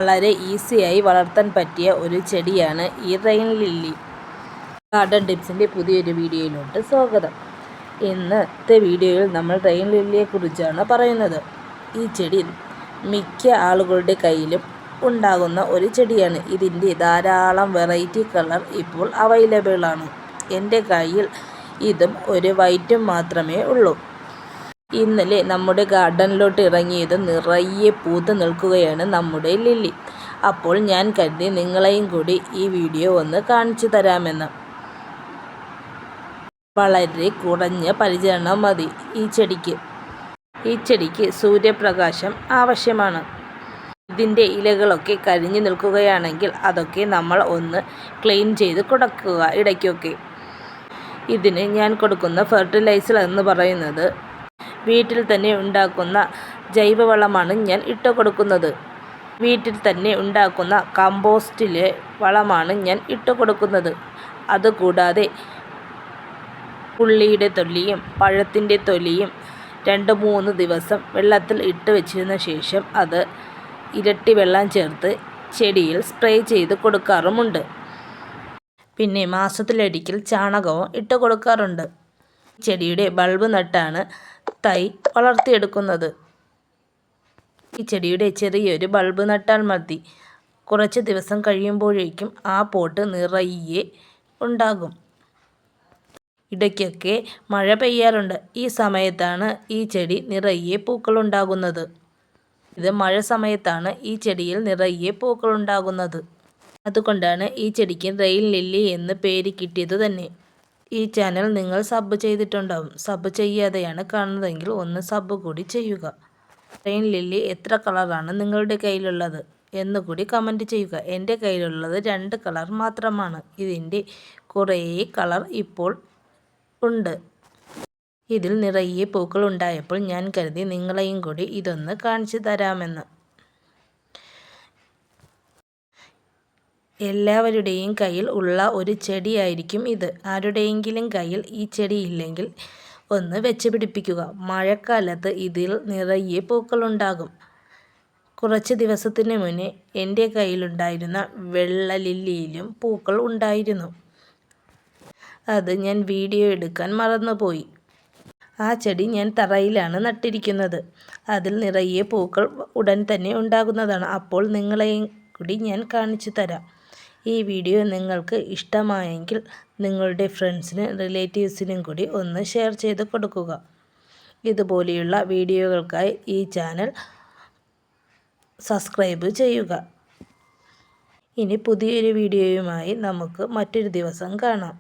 വളരെ ഈസിയായി വളർത്താൻ പറ്റിയ ഒരു ചെടിയാണ് ഈ റെയിൻ ലില്ലി. ഗാർഡൻ ടിപ്സിൻ്റെ പുതിയൊരു വീഡിയോയിലോട്ട് സ്വാഗതം. ഇന്നത്തെ വീഡിയോയിൽ നമ്മൾ റെയിൻ ലില്ലിയെക്കുറിച്ചാണ് പറയുന്നത്. ഈ ചെടി മിക്ക ആളുകളുടെ കയ്യിലും ഉണ്ടാകുന്ന ഒരു ചെടിയാണ്. ഇതിൻ്റെ ധാരാളം വെറൈറ്റി കളർ ഇപ്പോൾ അവൈലബിൾ ആണ്. എൻ്റെ കയ്യിൽ ഇതും ഒരു വൈറ്റും മാത്രമേ ഉള്ളൂ. ഇന്നലെ നമ്മുടെ ഗാർഡനിലോട്ട് ഇറങ്ങിയത് നിറയെ പൂത്ത് നിൽക്കുകയാണ് നമ്മുടെ ലില്ലി. അപ്പോൾ ഞാൻ കരുതി നിങ്ങളെയും കൂടി ഈ വീഡിയോ ഒന്ന് കാണിച്ചു തരാമെന്ന്. വളരെ കുറഞ്ഞ പരിചരണം മതി ഈ ചെടിക്ക് സൂര്യപ്രകാശം ആവശ്യമാണ്. ഇതിൻ്റെ ഇലകളൊക്കെ കരിഞ്ഞു നിൽക്കുകയാണെങ്കിൽ അതൊക്കെ നമ്മൾ ഒന്ന് ക്ലീൻ ചെയ്ത് കൊടുക്കുക ഇടയ്ക്കൊക്കെ. ഇതിന് ഞാൻ കൊടുക്കുന്ന ഫെർട്ടിലൈസർ എന്ന് പറയുന്നത് വീട്ടിൽ തന്നെ ഉണ്ടാക്കുന്ന ജൈവവളമാണ് ഞാൻ ഇട്ട് കൊടുക്കുന്നത്. വീട്ടിൽ തന്നെ ഉണ്ടാക്കുന്ന കമ്പോസ്റ്റിലെ വളമാണ് ഞാൻ ഇട്ട് കൊടുക്കുന്നത്. അതുകൂടാതെ ഉള്ളിയുടെ തൊലിയും പഴത്തിൻ്റെ തൊലിയും 2-3 ദിവസം വെള്ളത്തിൽ ഇട്ട് വെച്ചതിന് ശേഷം അത് ഇരട്ടി വെള്ളം ചേർത്ത് ചെടിയിൽ സ്പ്രേ ചെയ്ത് കൊടുക്കാറുമുണ്ട്. പിന്നെ മാസത്തിലൊരിക്കൽ ചാണകവും ഇട്ട് കൊടുക്കാറുണ്ട്. ചെടിയുടെ ബൾബ് നട്ടാണ് തൈ വളർത്തിയെടുക്കുന്നത്. ഈ ചെടിയുടെ ചെറിയൊരു ബൾബ് നട്ടാൽ മതി. കുറച്ച് ദിവസം കഴിയുമ്പോഴേക്കും ആ പോട്ട് നിറയെ ഉണ്ടാകും. ഇടയ്ക്കൊക്കെ മഴ പെയ്യാറുണ്ട്. ഈ സമയത്താണ് ഈ ചെടി നിറയെ പൂക്കളുണ്ടാകുന്നത്. ഇത് മഴ സമയത്താണ് ഈ ചെടിയിൽ നിറയെ പൂക്കളുണ്ടാകുന്നത്. അതുകൊണ്ടാണ് ഈ ചെടിക്ക് റെയിൻ ലില്ലി എന്ന് പേര് കിട്ടിയത് തന്നെ. ഈ ചാനൽ നിങ്ങൾ സബ് ചെയ്തിട്ടുണ്ടാവും. സബ് ചെയ്യാതെയാണ് കാണുന്നതെങ്കിൽ ഒന്ന് സബ് കൂടി ചെയ്യുക. റെയിൻ ലില്ലി എത്ര കളറാണ് നിങ്ങളുടെ കയ്യിലുള്ളത് എന്നുകൂടി കമൻറ്റ് ചെയ്യുക. എൻ്റെ കയ്യിലുള്ളത് 2 കളർ മാത്രമാണ്. ഇതിൻ്റെ കുറേ കളർ ഇപ്പോൾ ഉണ്ട്. ഇതിൽ നിറയെ പൂക്കൾ ഉണ്ടായപ്പോൾ ഞാൻ കരുതി നിങ്ങളെയും കൂടി ഇതൊന്ന് കാണിച്ചു തരാമെന്ന്. എല്ലാവരുടെയും കയ്യിൽ ഉള്ള ഒരു ചെടിയായിരിക്കും ഇത്. ആരുടെയെങ്കിലും കയ്യിൽ ഈ ചെടി ഇല്ലെങ്കിൽ ഒന്ന് വെച്ച് പിടിപ്പിക്കുക. മഴക്കാലത്ത് ഇതിൽ നിറയെ പൂക്കളുണ്ടാകും. കുറച്ച് ദിവസത്തിന് മുന്നേ എൻ്റെ കയ്യിലുണ്ടായിരുന്ന വെള്ള ലില്ലിയിലും പൂക്കൾ ഉണ്ടായിരുന്നു. അത് ഞാൻ വീഡിയോ എടുക്കാൻ മറന്നുപോയി. ആ ചെടി ഞാൻ തറയിലാണ് നട്ടിരിക്കുന്നത്. അതിൽ നിറയെ പൂക്കൾ ഉടൻ തന്നെ ഉണ്ടാകുന്നതാണ്. അപ്പോൾ നിങ്ങളെയും കൂടി ഞാൻ കാണിച്ചു തരാം. ഈ വീഡിയോ നിങ്ങൾക്ക് ഇഷ്ടമായെങ്കിൽ നിങ്ങളുടെ ഫ്രണ്ട്സിനും റിലേറ്റീവ്സിനും കൂടി ഒന്ന് ഷെയർ ചെയ്ത് കൊടുക്കുക. ഇതുപോലെയുള്ള വീഡിയോകൾക്കായി ഈ ചാനൽ സബ്സ്ക്രൈബ് ചെയ്യുക. ഇനി പുതിയൊരു വീഡിയോയുമായി നമുക്ക് മറ്റൊരു ദിവസം കാണാം.